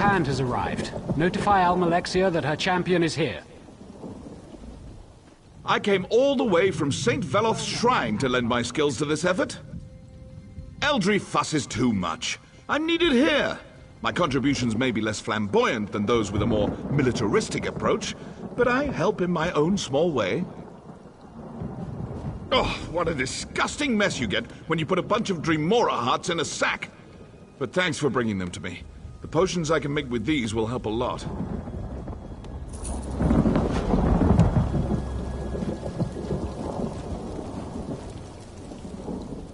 hand has arrived. Notify Almalexia that her champion is here. I came all the way from St. Veloth's shrine to lend my skills to this effort. Eldry fusses too much. I'm needed here. My contributions may be less flamboyant than those with a more militaristic approach, but I help in my own small way. Oh, what a disgusting mess you get when you put a bunch of Dremora hearts in a sack. But thanks for bringing them to me. The potions I can make with these will help a lot.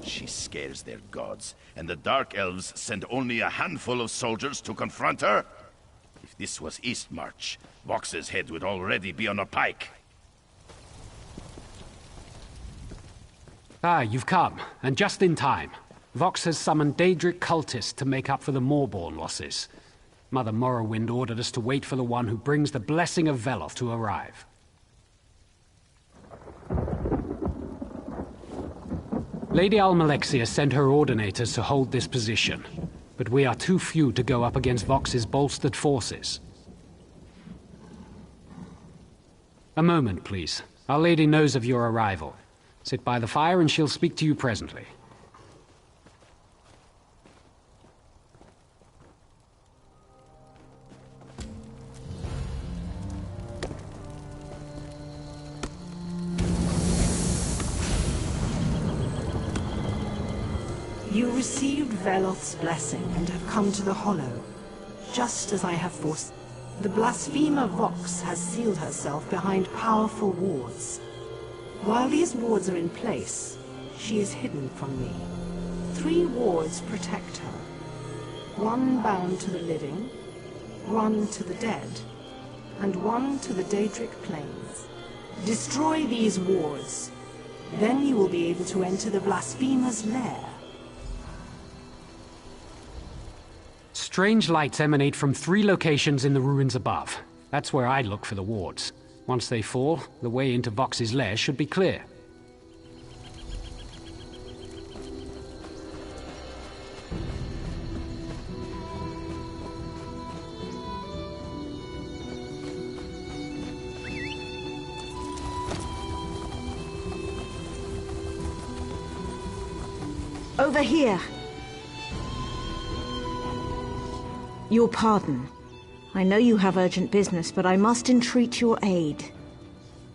She scares their gods, and the Dark Elves send only a handful of soldiers to confront her? If this was Eastmarch, Vox's head would already be on a pike. Ah, you've come, and just in time. Vox has summoned Daedric cultists to make up for the Moorborn losses. Mother Morrowind ordered us to wait for the one who brings the blessing of Veloth to arrive. Lady Almalexia sent her ordinators to hold this position, but we are too few to go up against Vox's bolstered forces. A moment, please. Our Lady knows of your arrival. Sit by the fire and she'll speak to you presently. You received Veloth's blessing and have come to the Hollow, just as I have foreseen. The blasphemer Vox has sealed herself behind powerful wards. While these wards are in place, she is hidden from me. 3 wards protect her. 1 bound to the living, 1 to the dead, and 1 to the Daedric plains. Destroy these wards, then you will be able to enter the blasphemer's lair. Strange lights emanate from 3 locations in the ruins above. That's where I look for the wards. Once they fall, the way into Vox's lair should be clear. Over here. Your pardon. I know you have urgent business, but I must entreat your aid.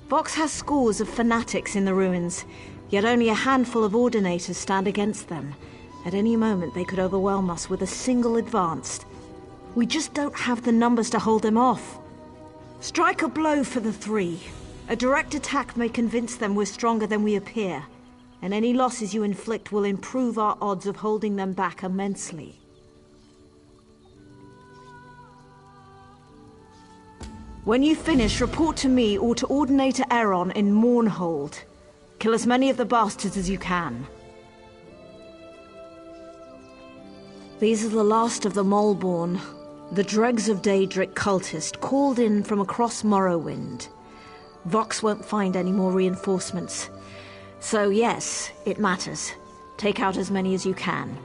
Vox has scores of fanatics in the ruins, yet only a handful of ordinators stand against them. At any moment they could overwhelm us with a single advance. We just don't have the numbers to hold them off. Strike a blow for the 3. A direct attack may convince them we're stronger than we appear, and any losses you inflict will improve our odds of holding them back immensely. When you finish, report to me or to Ordinator Aeron in Mournhold. Kill as many of the bastards as you can. These are the last of the Moorborn, the dregs of Daedric cultists called in from across Morrowind. Vox won't find any more reinforcements. So yes, it matters. Take out as many as you can.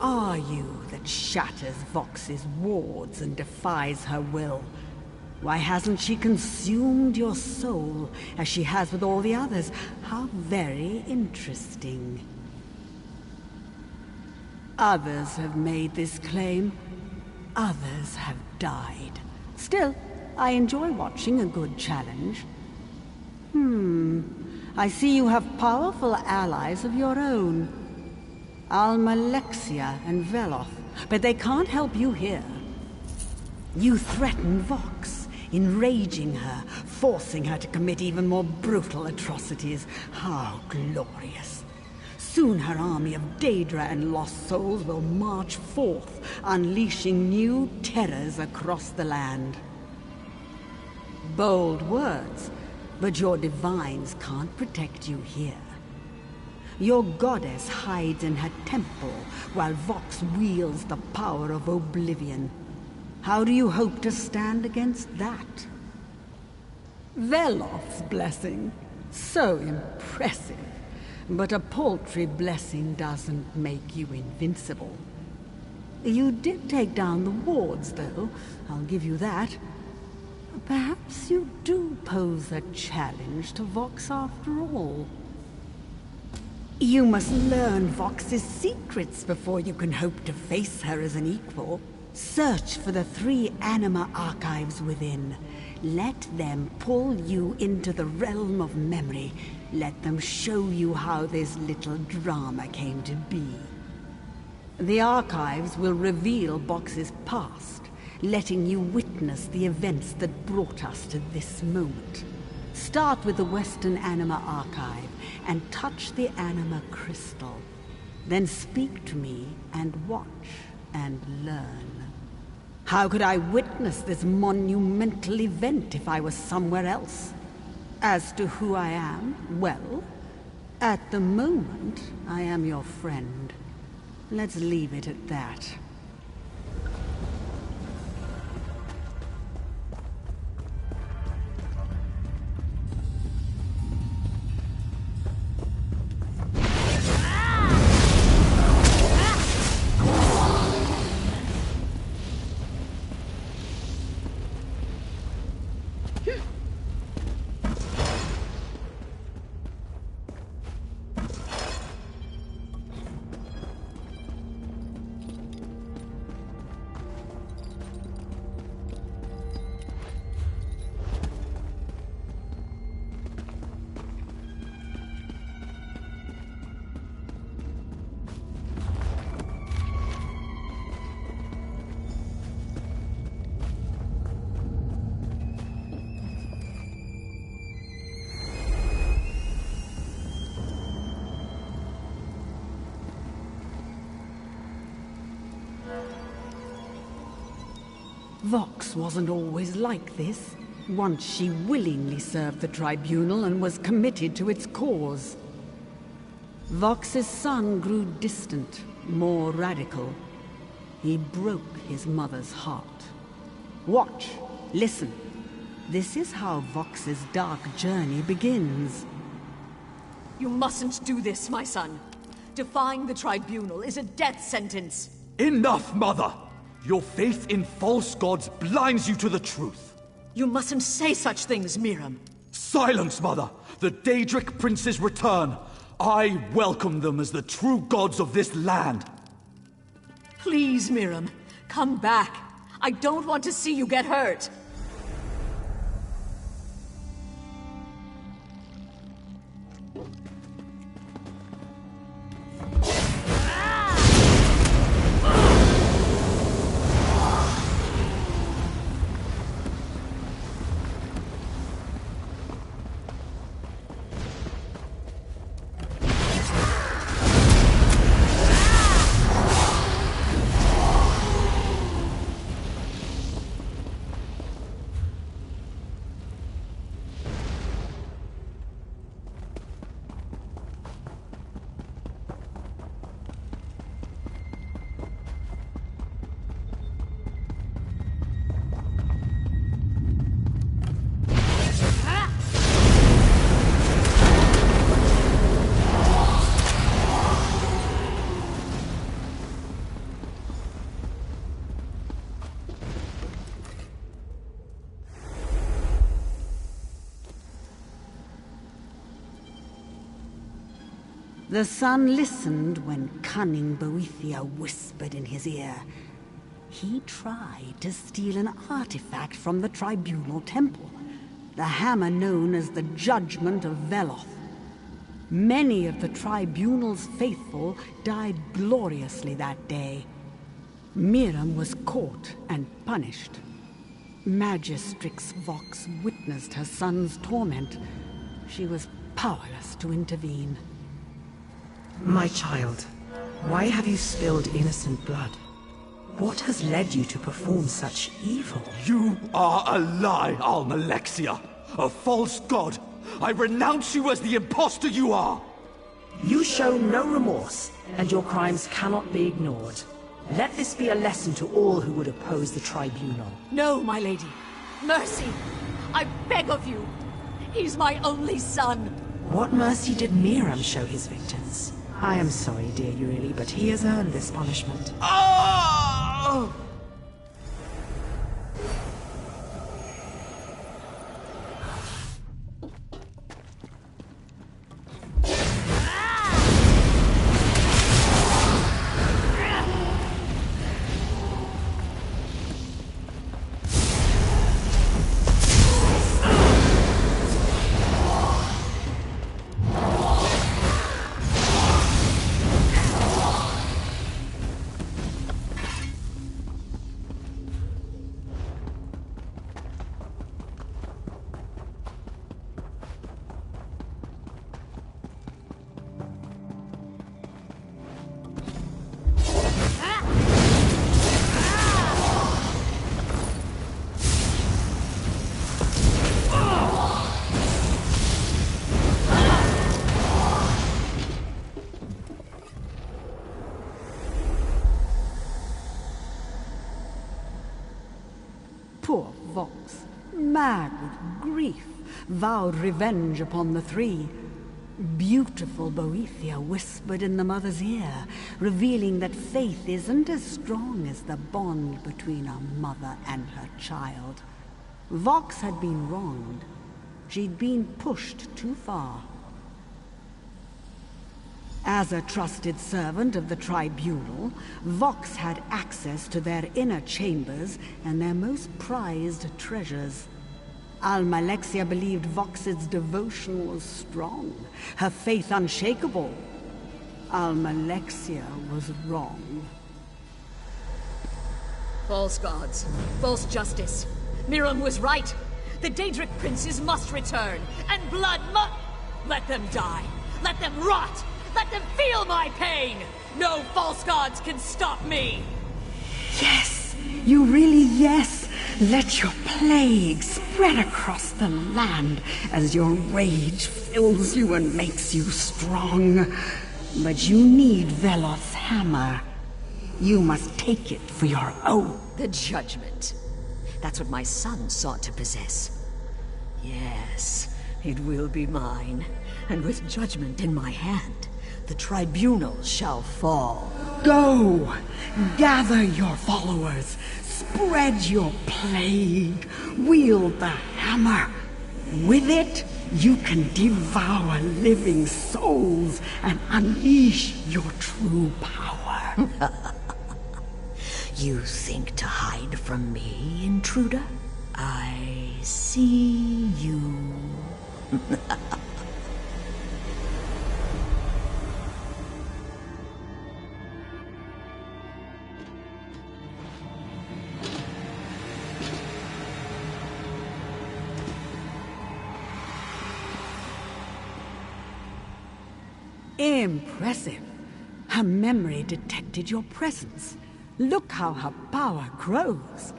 are you that shatters Vox's wards and defies her will? Why hasn't she consumed your soul, as she has with all the others? How very interesting. Others have made this claim. Others have died. Still, I enjoy watching a good challenge. I see you have powerful allies of your own. Almalexia and Veloth, but they can't help you here. You threaten Vox, enraging her, forcing her to commit even more brutal atrocities. How glorious. Soon her army of Daedra and lost souls will march forth, unleashing new terrors across the land. Bold words, but your divines can't protect you here. Your goddess hides in her temple, while Vox wields the power of oblivion. How do you hope to stand against that? Veloth's blessing. So impressive. But a paltry blessing doesn't make you invincible. You did take down the wards, though. I'll give you that. Perhaps you do pose a challenge to Vox after all. You must learn Vox's secrets before you can hope to face her as an equal. Search for the 3 anima archives within. Let them pull you into the realm of memory. Let them show you how this little drama came to be. The archives will reveal Vox's past, letting you witness the events that brought us to this moment. Start with the Western Anima Archive and touch the Anima Crystal. Then speak to me and watch and learn. How could I witness this monumental event if I was somewhere else? As to who I am, well, at the moment, I am your friend. Let's leave it at that. Vox wasn't always like this. Once she willingly served the tribunal and was committed to its cause. Vox's son grew distant, more radical. He broke his mother's heart. Watch, listen. This is how Vox's dark journey begins. You mustn't do this, my son. Defying the tribunal is a death sentence. Enough, Mother! Your faith in false gods blinds you to the truth. You mustn't say such things, Miriam. Silence, Mother! The Daedric princes return. I welcome them as the true gods of this land. Please, Miriam, come back. I don't want to see you get hurt. The son listened when cunning Boethia whispered in his ear. He tried to steal an artifact from the Tribunal Temple, the hammer known as the Judgment of Veloth. Many of the Tribunal's faithful died gloriously that day. Miriam was caught and punished. Magistrix Vox witnessed her son's torment. She was powerless to intervene. My child, why have you spilled innocent blood? What has led you to perform such evil? You are a lie, Almalexia! A false god! I renounce you as the impostor you are! You show no remorse, and your crimes cannot be ignored. Let this be a lesson to all who would oppose the Tribunal. No, my lady. Mercy! I beg of you! He's my only son! What mercy did Miriam show his victims? I am sorry, dear Euryli, but he has earned this punishment. Oh! Poor Vox, mad with grief, vowed revenge upon the three. Beautiful Boethia whispered in the mother's ear, revealing that faith isn't as strong as the bond between a mother and her child. Vox had been wronged. She'd been pushed too far. As a trusted servant of the Tribunal, Vox had access to their inner chambers and their most prized treasures. Almalexia believed Vox's devotion was strong, her faith unshakable. Almalexia was wrong. False gods, false justice. Miriam was right. The Daedric princes must return, and blood must... Let them die. Let them rot. Let them feel my pain! No false gods can stop me! Yes, you really yes. Let your plague spread across the land as your rage fills you and makes you strong. But you need Veloth's hammer. You must take it for your own. The judgment. That's what my son sought to possess. Yes, it will be mine. And with judgment in my hand, the Tribunal shall fall. Go! Gather your followers. Spread your plague. Wield the hammer. With it, you can devour living souls and unleash your true power. You think to hide from me, intruder? I see you. Impressive. Her memory detected your presence. Look how her power grows.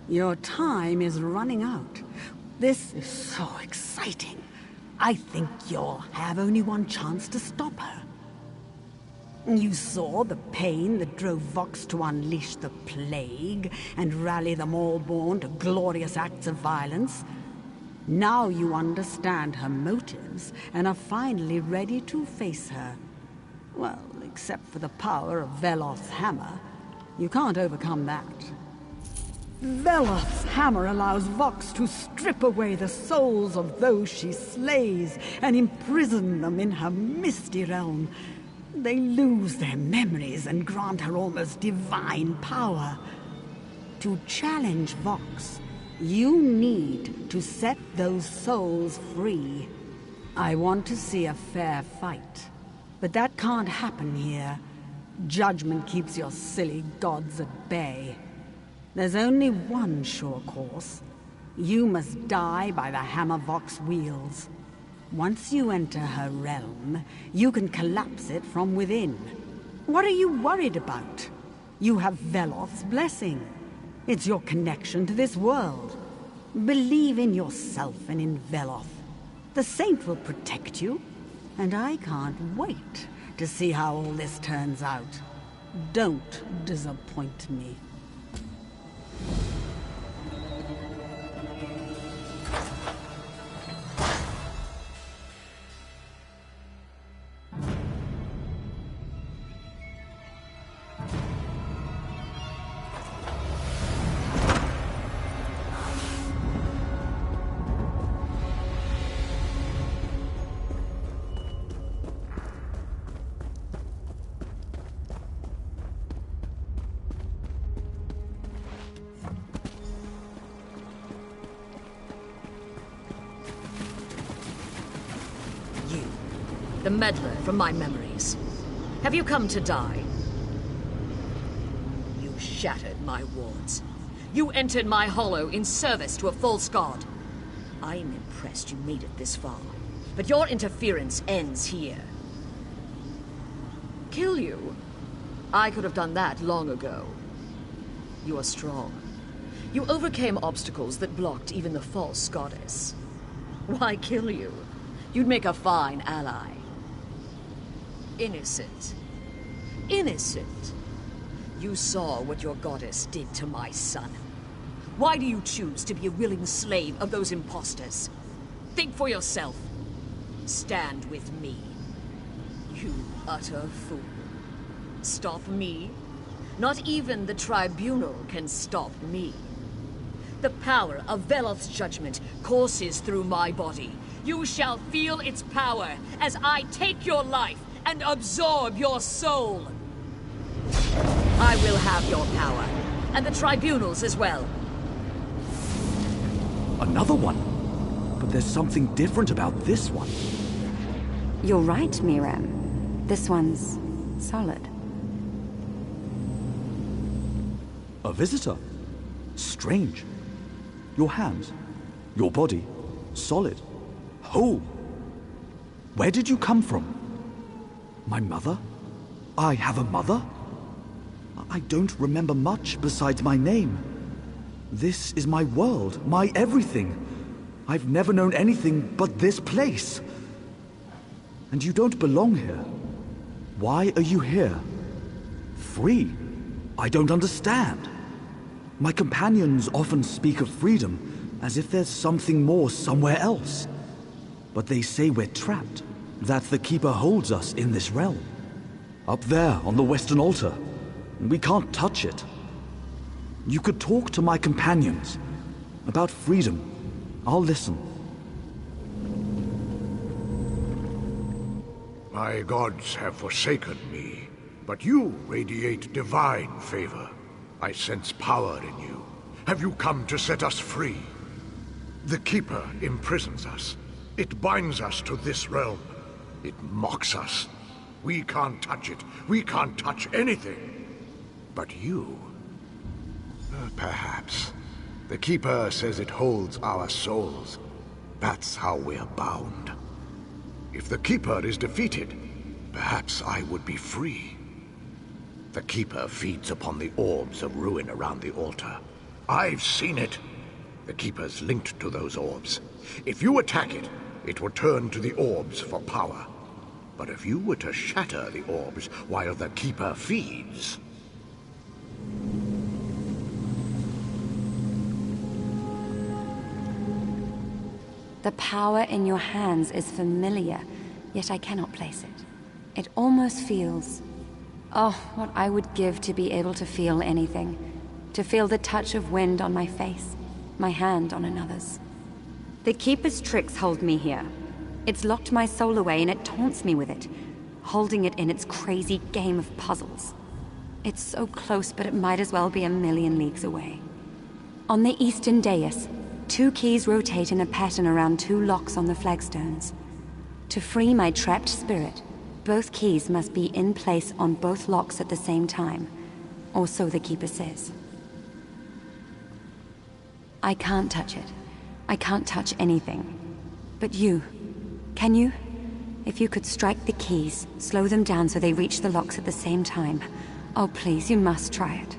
Your time is running out. This is so exciting. I think you'll have only one chance to stop her. You saw the pain that drove Vox to unleash the plague and rally them all born to glorious acts of violence. Now you understand her motives and are finally ready to face her. Well, except for the power of Veloth's hammer. You can't overcome that. Veloth's hammer allows Vox to strip away the souls of those she slays and imprison them in her misty realm. They lose their memories and grant her almost divine power. To challenge Vox, you need to set those souls free. I want to see a fair fight, but that can't happen here. Judgment keeps your silly gods at bay. There's only one sure course. You must die by the hammer Vox wields. Once you enter her realm, you can collapse it from within. What are you worried about? You have Veloth's blessing. It's your connection to this world. Believe in yourself and in Veloth. The Saint will protect you, and I can't wait to see how all this turns out. Don't disappoint me. The meddler from my memories. Have you come to die? You shattered my wards. You entered my hollow in service to a false god. I am impressed you made it this far, but your interference ends here. Kill you? I could have done that long ago. You are strong. You overcame obstacles that blocked even the false goddess. Why kill you? You'd make a fine ally. Innocent. Innocent. You saw what your goddess did to my son. Why do you choose to be a willing slave of those imposters? Think for yourself. Stand with me. You utter fool. Stop me? Not even the tribunal can stop me. The power of Veloth's judgment courses through my body. You shall feel its power as I take your life and absorb your soul. I will have your power, and the tribunals as well. Another one? But there's something different about this one. You're right, Miriam. This one's solid. A visitor? Strange. Your hands, your body, solid, whole. Where did you come from? My mother? I have a mother? I don't remember much besides my name. This is my world, my everything. I've never known anything but this place. And you don't belong here. Why are you here? Free? I don't understand. My companions often speak of freedom, as if there's something more somewhere else. But they say we're trapped, that the Keeper holds us in this realm. Up there on the Western Altar, and we can't touch it. You could talk to my companions about freedom. I'll listen. My gods have forsaken me, but you radiate divine favor. I sense power in you. Have you come to set us free? The Keeper imprisons us. It binds us to this realm. It mocks us. We can't touch it. We can't touch anything. But you... perhaps. The Keeper says it holds our souls. That's how we're bound. If the Keeper is defeated, perhaps I would be free. The Keeper feeds upon the orbs of ruin around the altar. I've seen it. The Keeper's linked to those orbs. If you attack it, it will turn to the orbs for power. But if you were to shatter the orbs while the Keeper feeds... The power in your hands is familiar, yet I cannot place it. It almost feels... Oh, what I would give to be able to feel anything. to feel the touch of wind on my face, my hand on another's. The Keeper's tricks hold me here. It's locked my soul away and it taunts me with it, holding it in its crazy game of puzzles. It's so close, but it might as well be a million leagues away. On the eastern dais, 2 keys rotate in a pattern around 2 locks on the flagstones. To free my trapped spirit, both keys must be in place on both locks at the same time, or so the Keeper says. I can't touch it. I can't touch anything. But you, can you? If you could strike the keys, slow them down so they reach the locks at the same time. Oh, please, you must try it.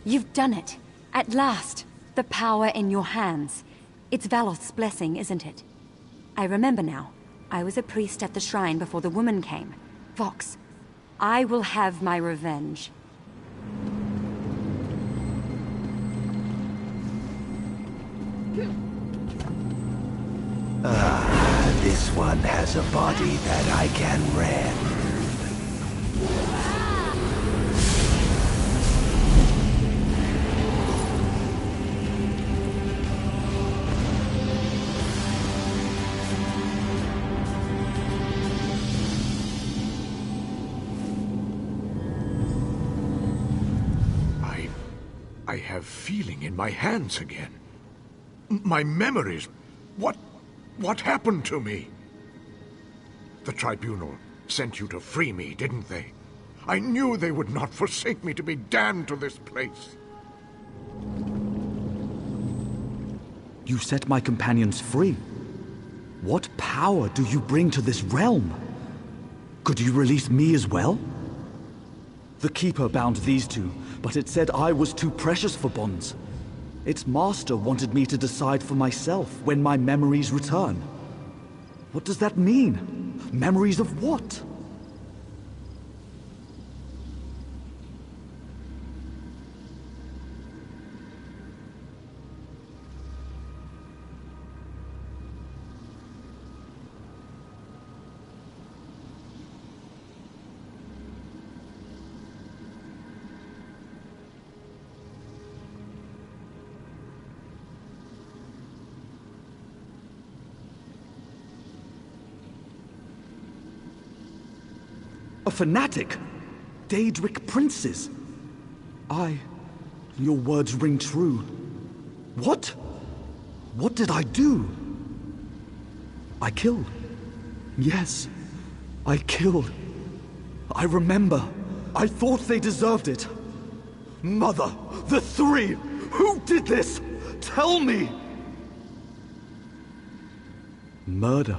You've done it. At last. The power in your hands. It's Valoth's blessing, isn't it? I remember now. I was a priest at the shrine before the woman came. Vox, I will have my revenge. It's a body that I can rend. I have feeling in my hands again. My memories. What happened to me? The Tribunal sent you to free me, didn't they? I knew they would not forsake me to be damned to this place. You set my companions free. What power do you bring to this realm? Could you release me as well? The Keeper bound these two, but it said I was too precious for bonds. Its master wanted me to decide for myself when my memories return. What does that mean? Memories of what? A fanatic? Daedric princes? Your words ring true. What? What did I do? I killed. Yes, I killed. I remember. I thought they deserved it. Mother, the three! Who did this? Tell me! Murder.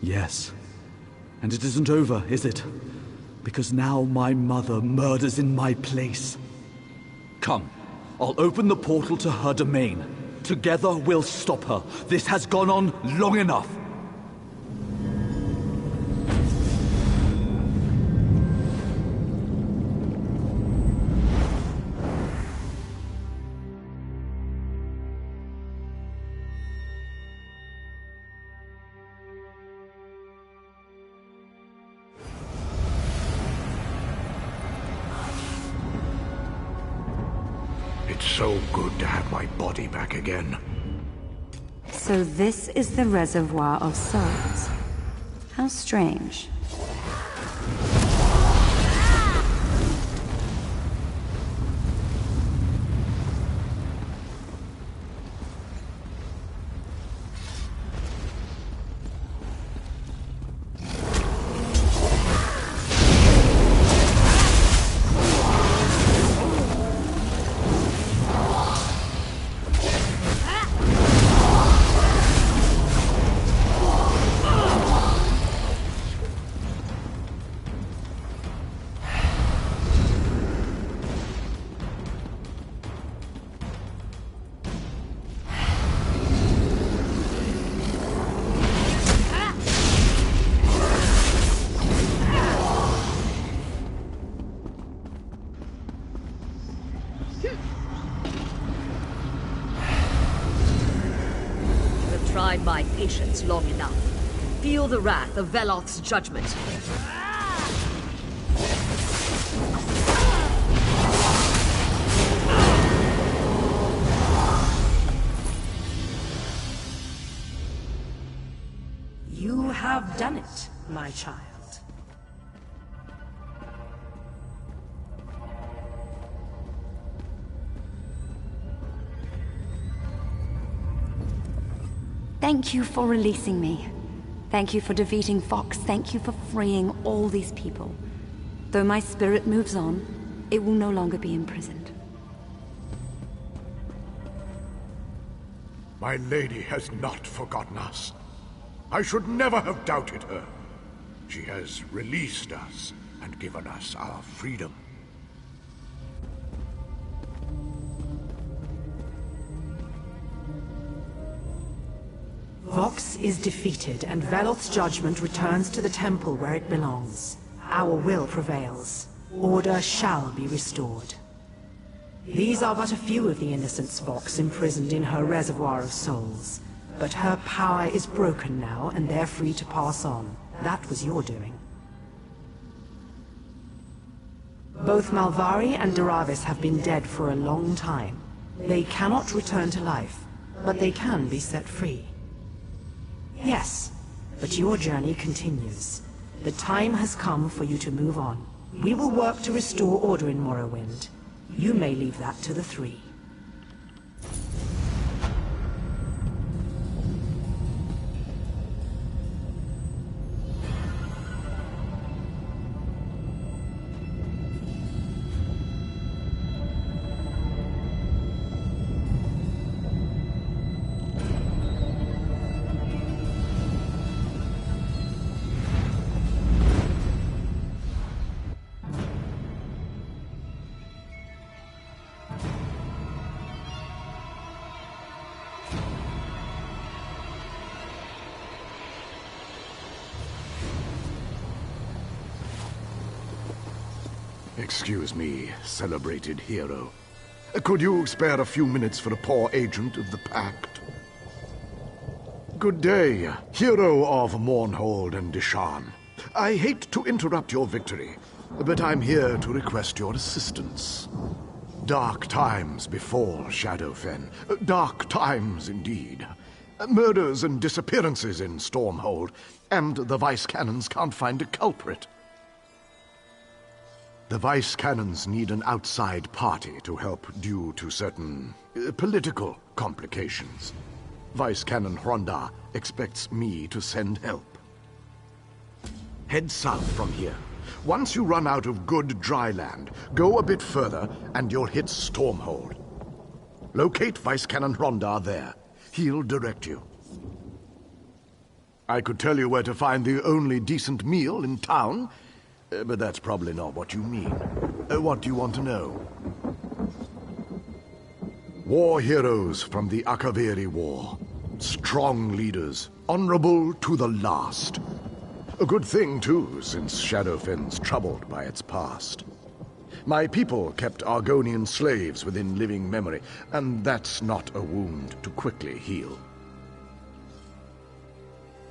Yes. And it isn't over, is it? Because now my mother murders in my place. Come, I'll open the portal to her domain. Together we'll stop her. This has gone on long enough. It's so good to have my body back again. So this is the reservoir of souls. How strange. Tried my patience long enough. Feel the wrath of Veloth's judgment. You have done it, my child. Thank you for releasing me. Thank you for defeating Vox. Thank you for freeing all these people. Though my spirit moves on, it will no longer be imprisoned. My lady has not forgotten us. I should never have doubted her. She has released us and given us our freedom. Vox is defeated, and Veloth's judgment returns to the temple where it belongs. Our will prevails. Order shall be restored. These are but a few of the innocents Vox imprisoned in her reservoir of souls. But her power is broken now, and they're free to pass on. That was your doing. Both Malvari and Daravis have been dead for a long time. They cannot return to life, but they can be set free. Yes, but your journey continues. The time has come for you to move on. We will work to restore order in Morrowind. You may leave that to the three. Excuse me, celebrated hero. Could you spare a few minutes for a poor agent of the Pact? Good day, hero of Mournhold and Deshaan. I hate to interrupt your victory, but I'm here to request your assistance. Dark times befall Shadowfen. Dark times indeed. Murders and disappearances in Stormhold, and the Vice Cannons can't find a culprit. The Vice Cannons need an outside party to help due to certain political complications. Vice Cannon Hronda expects me to send help. Head south from here. Once you run out of good dry land, go a bit further and you'll hit Stormhold. Locate Vice Cannon Hronda there. He'll direct you. I could tell you where to find the only decent meal in town, but that's probably not what you mean. What do you want to know? War heroes from the Akaviri War. Strong leaders, honorable to the last. A good thing, too, since Shadowfen's troubled by its past. My people kept Argonian slaves within living memory, and that's not a wound to quickly heal.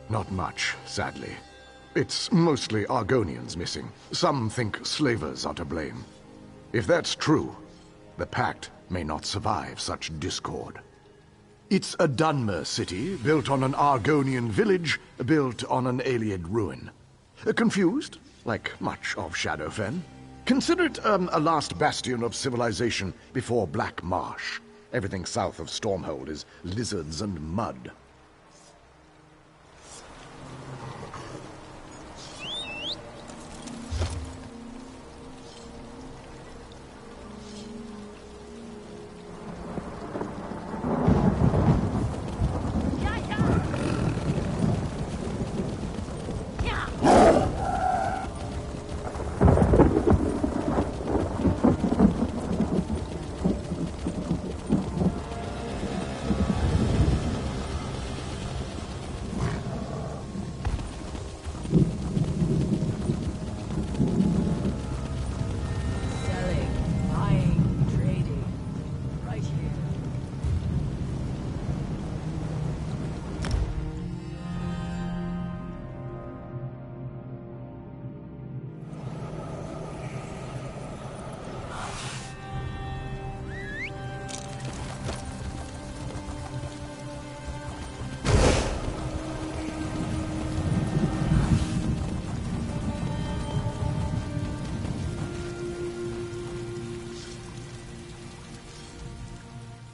Not much, sadly. It's mostly Argonians missing. Some think slavers are to blame. If that's true, the Pact may not survive such discord. It's a Dunmer city, built on an Argonian village, built on an Ayleid ruin. Confused, like much of Shadowfen? Consider it a last bastion of civilization before Black Marsh. Everything south of Stormhold is lizards and mud.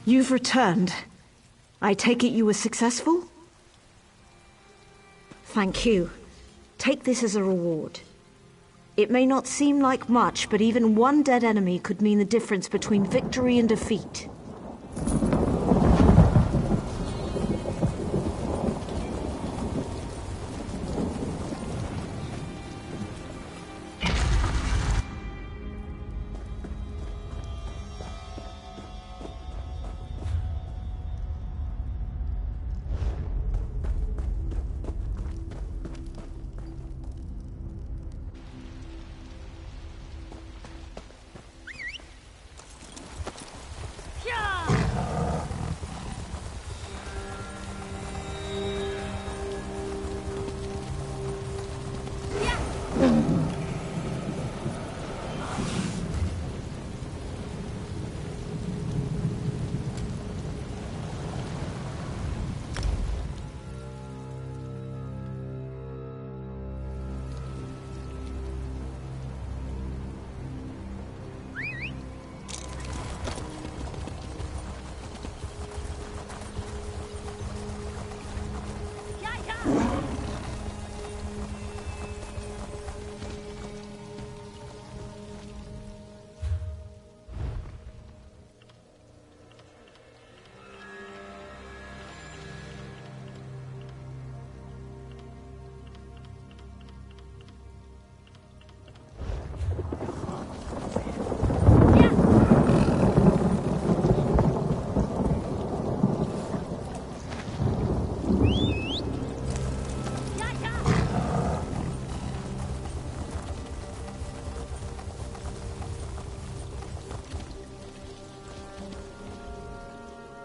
You've returned. I take it you were successful? Thank you. Take this as a reward. It may not seem like much, but even one dead enemy could mean the difference between victory and defeat.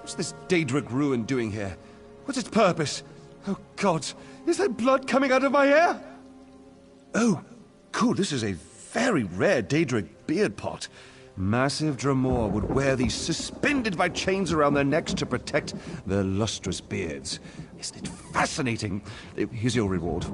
What's this Daedric ruin doing here? What's its purpose? Oh, gods, is there blood coming out of my hair? Oh, cool, this is a very rare Daedric beard pot. Massive Dremor would wear these suspended by chains around their necks to protect their lustrous beards. Isn't it fascinating? Here's your reward.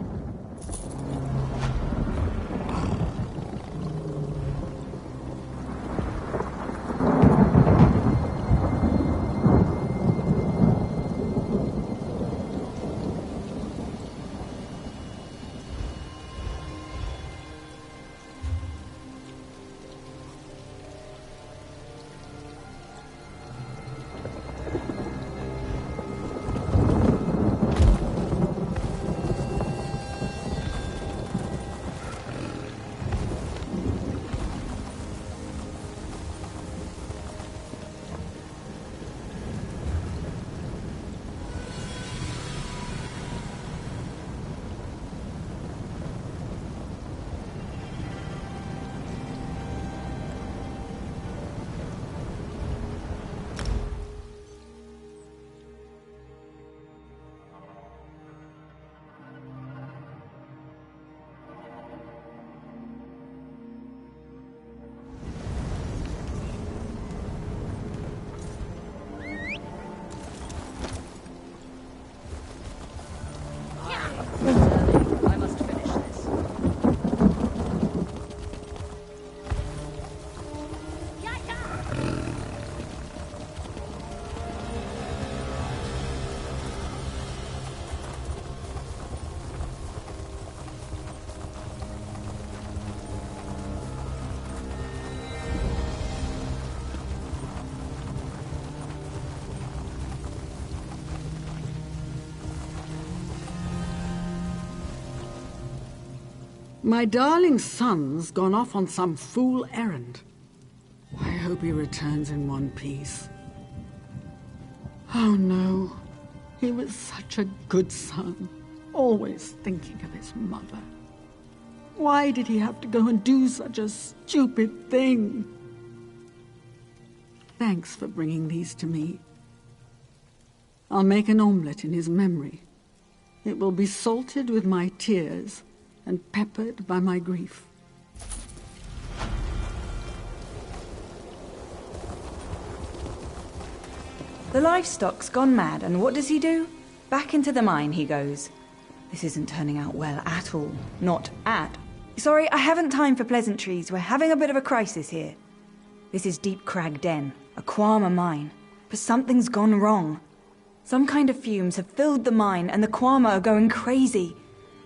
I must finish this. My darling son's gone off on some fool errand. I hope he returns in one piece. Oh no, he was such a good son, always thinking of his mother. Why did he have to go and do such a stupid thing? Thanks for bringing these to me. I'll make an omelette in his memory. It will be salted with my tears and peppered by my grief. The livestock's gone mad, and what does he do? Back into the mine he goes. This isn't turning out well at all. Not at. Sorry, I haven't time for pleasantries. We're having a bit of a crisis here. This is Deep Crag Den, a Quama mine. But something's gone wrong. Some kind of fumes have filled the mine, and the Quama are going crazy.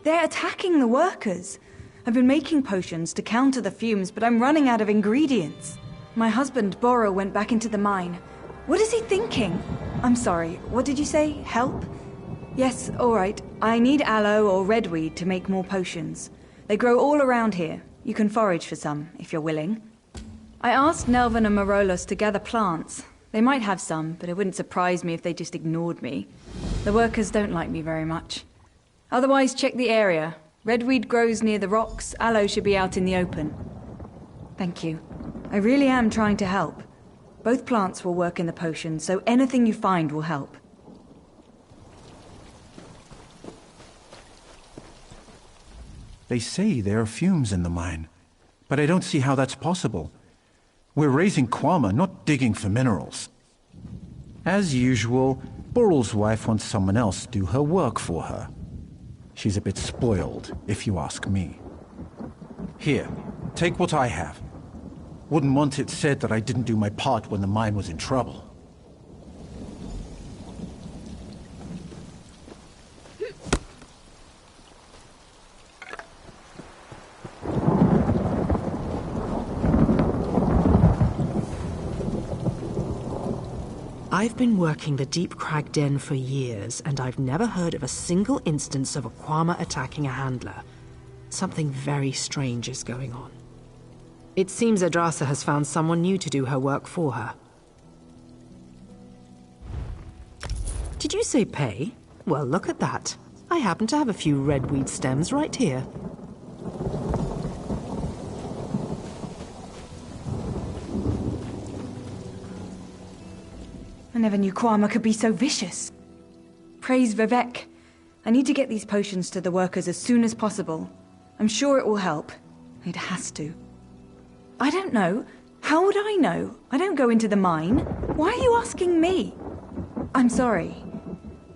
They're attacking the workers. I've been making potions to counter the fumes, but I'm running out of ingredients. My husband, Borrell, went back into the mine. What is he thinking? I'm sorry, what did you say? Help? Yes, all right. I need aloe or redweed to make more potions. They grow all around here. You can forage for some, if you're willing. I asked Nelvin and Marolos to gather plants. They might have some, but it wouldn't surprise me if they just ignored me. The workers don't like me very much. Otherwise, check the area. Redweed grows near the rocks. Aloe should be out in the open. Thank you. I really am trying to help. Both plants will work in the potion, so anything you find will help. They say there are fumes in the mine, but I don't see how that's possible. We're raising Quama, not digging for minerals. As usual, Borrell's wife wants someone else to do her work for her. She's a bit spoiled, if you ask me. Here, take what I have. Wouldn't want it said that I didn't do my part when the mine was in trouble. I've been working the Deep Crag Den for years, and I've never heard of a single instance of a Quama attacking a handler. Something very strange is going on. It seems Adrasa has found someone new to do her work for her. Did you say pay? Well, look at that. I happen to have a few redweed stems right here. I never knew Kwama could be so vicious. Praise Vivek. I need to get these potions to the workers as soon as possible. I'm sure it will help. It has to. I don't know. How would I know? I don't go into the mine. Why are you asking me? I'm sorry.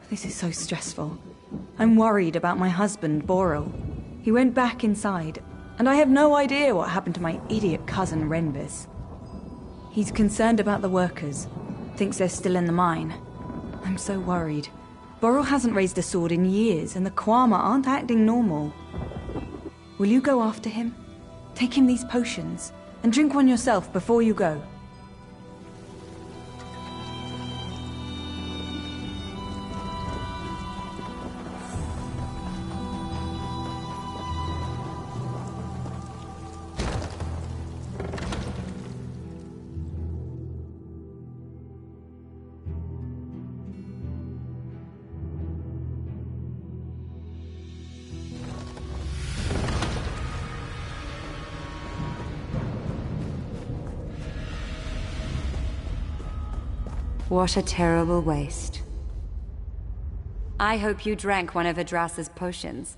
This is so stressful. I'm worried about my husband, Boril. He went back inside, and I have no idea what happened to my idiot cousin, Renvis. He's concerned about the workers. Thinks they're still in the mine. I'm so worried. Boril hasn't raised a sword in years, and the Kwama aren't acting normal. Will you go after him? Take him these potions, and drink one yourself before you go. What a terrible waste. I hope you drank one of Adrasa's potions.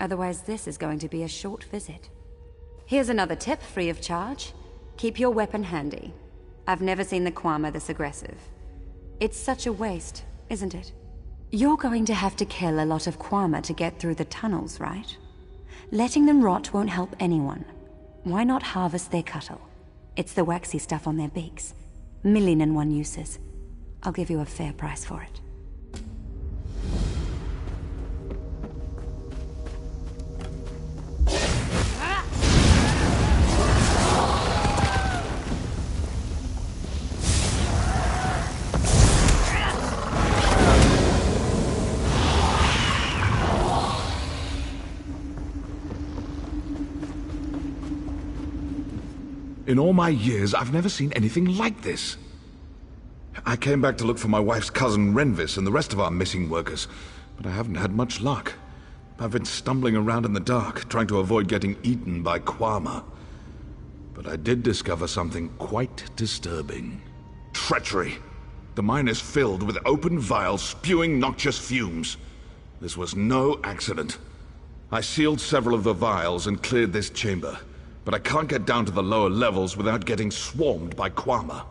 Otherwise, this is going to be a short visit. Here's another tip, free of charge. Keep your weapon handy. I've never seen the Kwama this aggressive. It's such a waste, isn't it? You're going to have to kill a lot of Kwama to get through the tunnels, right? Letting them rot won't help anyone. Why not harvest their cuttle? It's the waxy stuff on their beaks. 1,000,001 uses. I'll give you a fair price for it. In all my years, I've never seen anything like this. I came back to look for my wife's cousin Renvis and the rest of our missing workers, but I haven't had much luck. I've been stumbling around in the dark, trying to avoid getting eaten by Kwama. But I did discover something quite disturbing. Treachery. The mine is filled with open vials spewing noxious fumes. This was no accident. I sealed several of the vials and cleared this chamber, but I can't get down to the lower levels without getting swarmed by Kwama.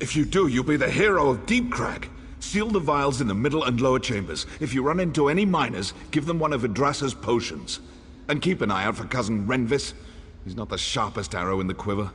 If you do, you'll be the hero of Deepcrag. Seal the vials in the middle and lower chambers. If you run into any miners, give them one of Adrasa's potions. And keep an eye out for cousin Renvis. He's not the sharpest arrow in the quiver.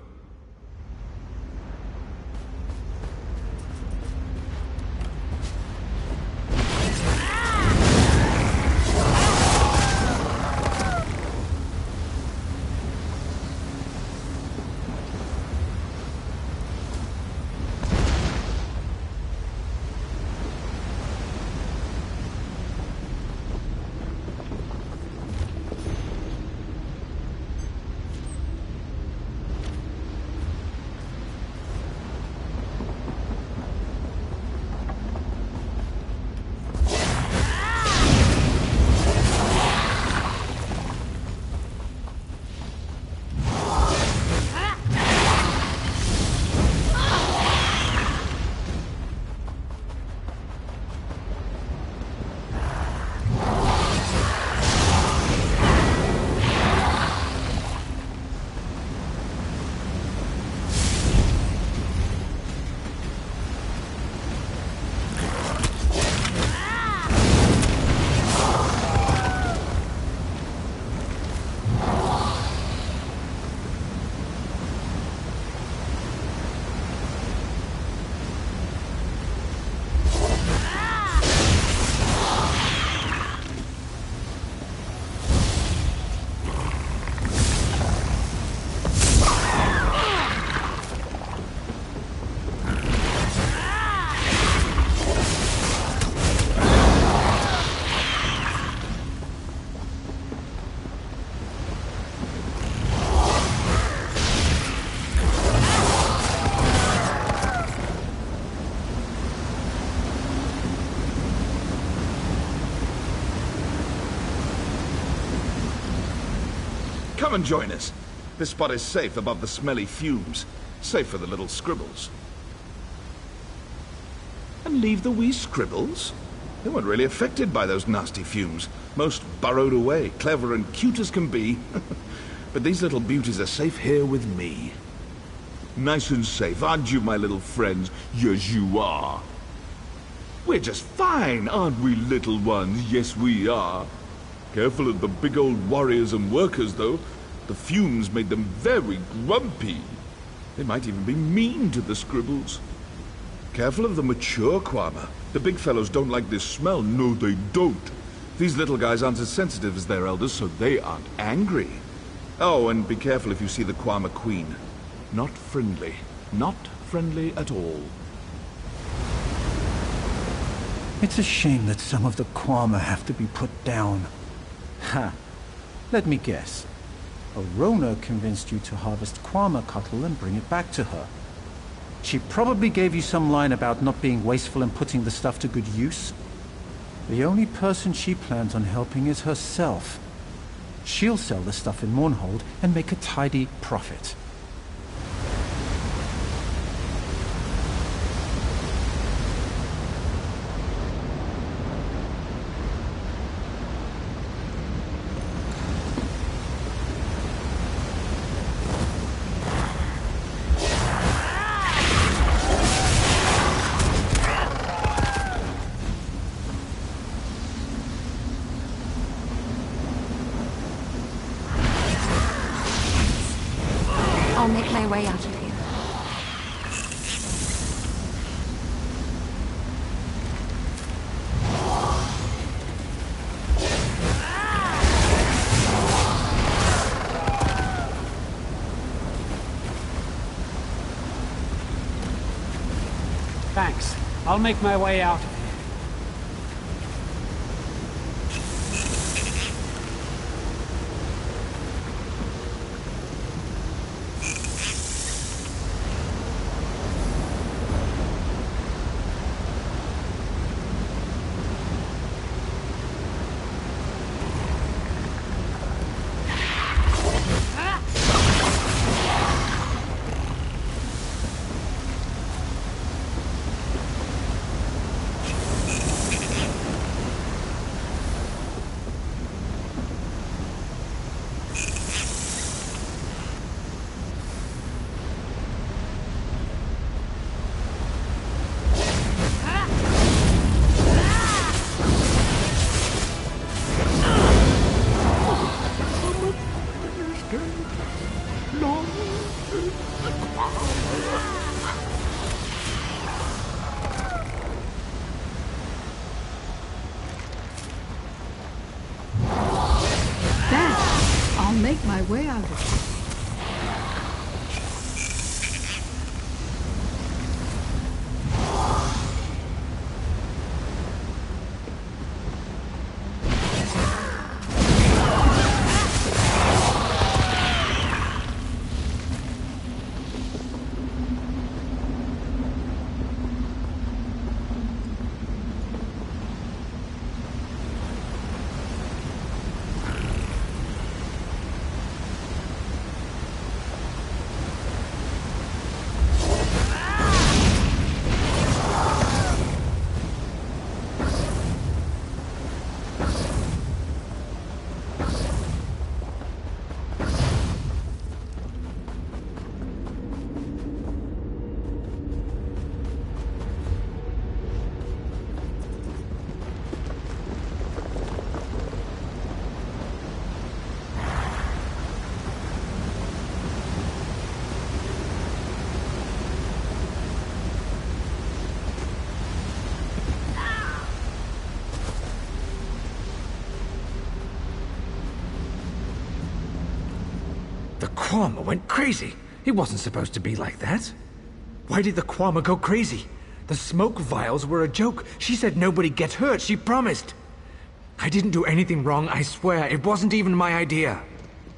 Come and join us. This spot is safe above the smelly fumes. Safe for the little scribbles. And leave the wee scribbles? They weren't really affected by those nasty fumes. Most burrowed away, clever and cute as can be. But these little beauties are safe here with me. Nice and safe, aren't you, my little friends? Yes, you are. We're just fine, aren't we, little ones? Yes, we are. Careful of the big old warriors and workers, though. The fumes made them very grumpy. They might even be mean to the scribbles. Careful of the mature Kwama. The big fellows don't like this smell. No, they don't. These little guys aren't as sensitive as their elders, so they aren't angry. Oh, and be careful if you see the Kwama Queen. Not friendly. Not friendly at all. It's a shame that some of the Kwama have to be put down. Ha! Let me guess. Arona convinced you to harvest Kwama cuttle and bring it back to her. She probably gave you some line about not being wasteful and putting the stuff to good use. The only person she plans on helping is herself. She'll sell the stuff in Mournhold and make a tidy profit. I'll make my way out of here. Thanks. I'll make my way out of here. I'll make my way out of it. The Kwama went crazy. It wasn't supposed to be like that. Why did the Kwama go crazy? The smoke vials were a joke. She said nobody gets hurt. She promised. I didn't do anything wrong, I swear. It wasn't even my idea.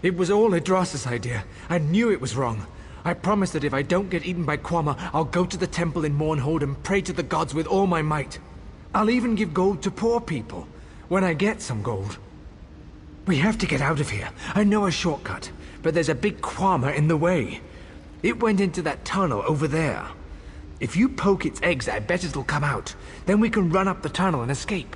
It was all Idras's idea. I knew it was wrong. I promised that if I don't get eaten by Kwama, I'll go to the temple in Mournhold and pray to the gods with all my might. I'll even give gold to poor people, when I get some gold. We have to get out of here. I know a shortcut, but there's a big Kwama in the way. It went into that tunnel over there. If you poke its eggs, I bet it'll come out. Then we can run up the tunnel and escape.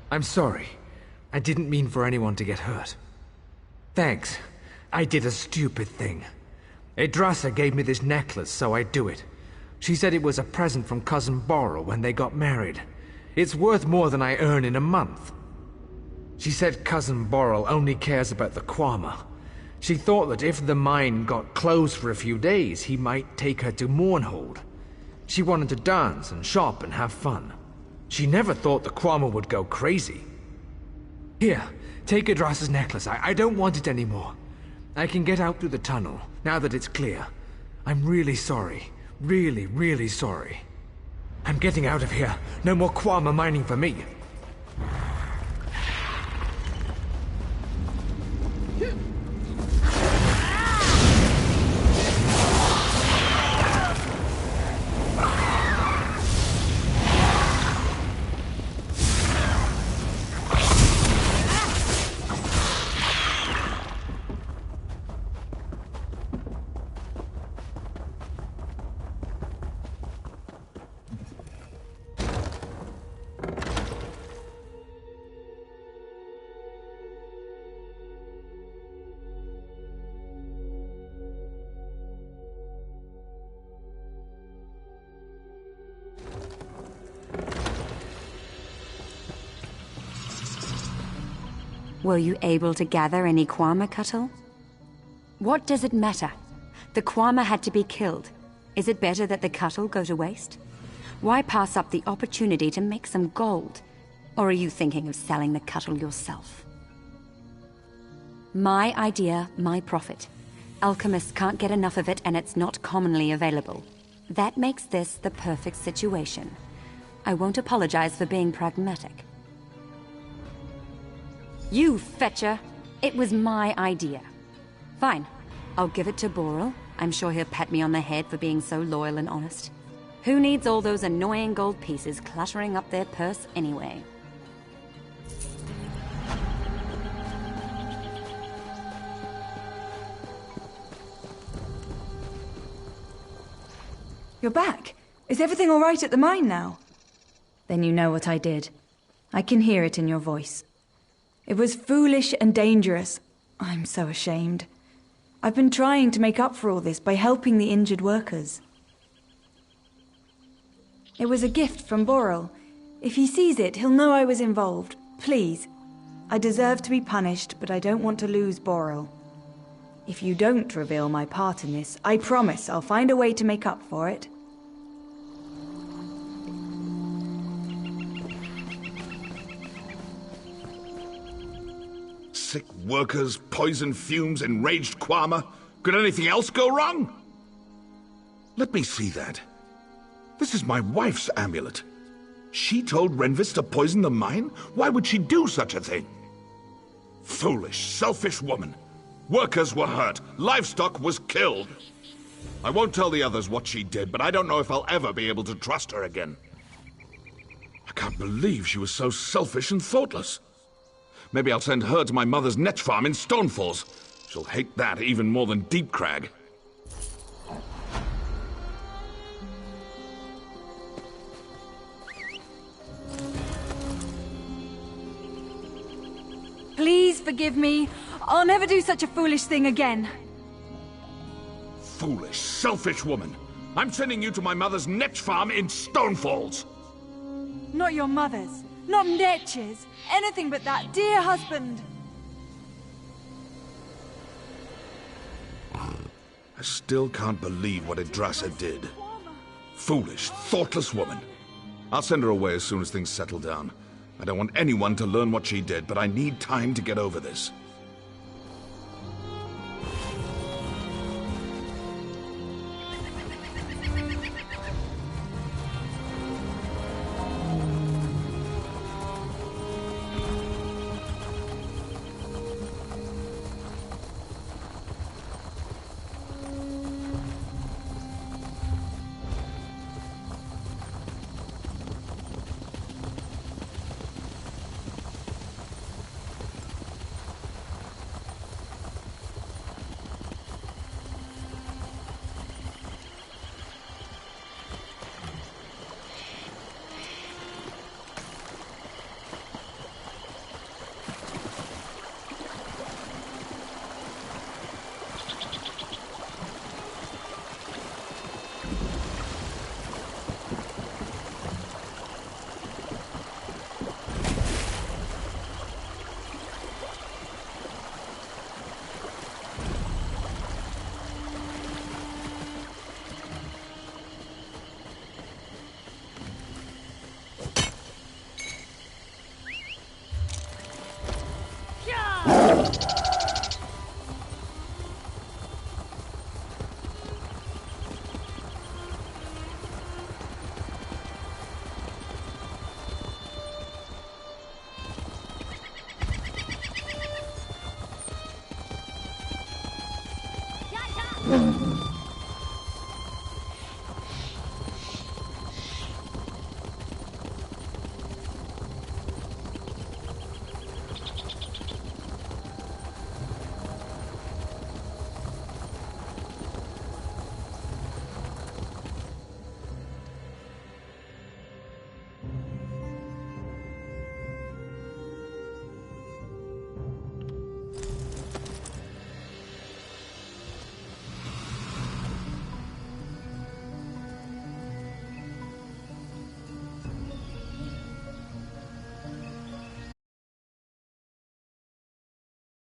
I'm sorry. I didn't mean for anyone to get hurt. Thanks. I did a stupid thing. Yggdrasil gave me this necklace, so I do it. She said it was a present from Cousin Borrel when they got married. It's worth more than I earn in a month. She said Cousin Borrel only cares about the Quama. She thought that if the mine got closed for a few days, he might take her to Mournhold. She wanted to dance and shop and have fun. She never thought the Quama would go crazy. Here, take Yggdrasil's necklace. I don't want it anymore. I can get out through the tunnel, now that it's clear. I'm really sorry. Really, really sorry. I'm getting out of here. No more Quama mining for me. Were you able to gather any Quama, Cuttle? What does it matter? The Quama had to be killed. Is it better that the Cuttle go to waste? Why pass up the opportunity to make some gold? Or are you thinking of selling the Cuttle yourself? My idea, my profit. Alchemists can't get enough of it, and it's not commonly available. That makes this the perfect situation. I won't apologize for being pragmatic. You fetcher! It was my idea. Fine. I'll give it to Borrel. I'm sure he'll pat me on the head for being so loyal and honest. Who needs all those annoying gold pieces cluttering up their purse anyway? You're back. Is everything all right at the mine now? Then you know what I did. I can hear it in your voice. It was foolish and dangerous. I'm so ashamed. I've been trying to make up for all this by helping the injured workers. It was a gift from Borrel. If he sees it, he'll know I was involved. Please. I deserve to be punished, but I don't want to lose Borrel. If you don't reveal my part in this, I promise I'll find a way to make up for it. Sick workers, poison fumes, enraged Quama. Could anything else go wrong? Let me see that. This is my wife's amulet. She told Renvis to poison the mine? Why would she do such a thing? Foolish, selfish woman. Workers were hurt. Livestock was killed. I won't tell the others what she did, but I don't know if I'll ever be able to trust her again. I can't believe she was so selfish and thoughtless. Maybe I'll send her to my mother's net farm in Stonefalls. She'll hate that even more than Deep Crag. Please forgive me. I'll never do such a foolish thing again. Foolish, selfish woman. I'm sending you to my mother's net farm in Stonefalls. Not your mother's. Not Netch's. Anything but that dear husband. I still can't believe what Yggdrasil did. Foolish, thoughtless woman. I'll send her away as soon as things settle down. I don't want anyone to learn what she did, but I need time to get over this.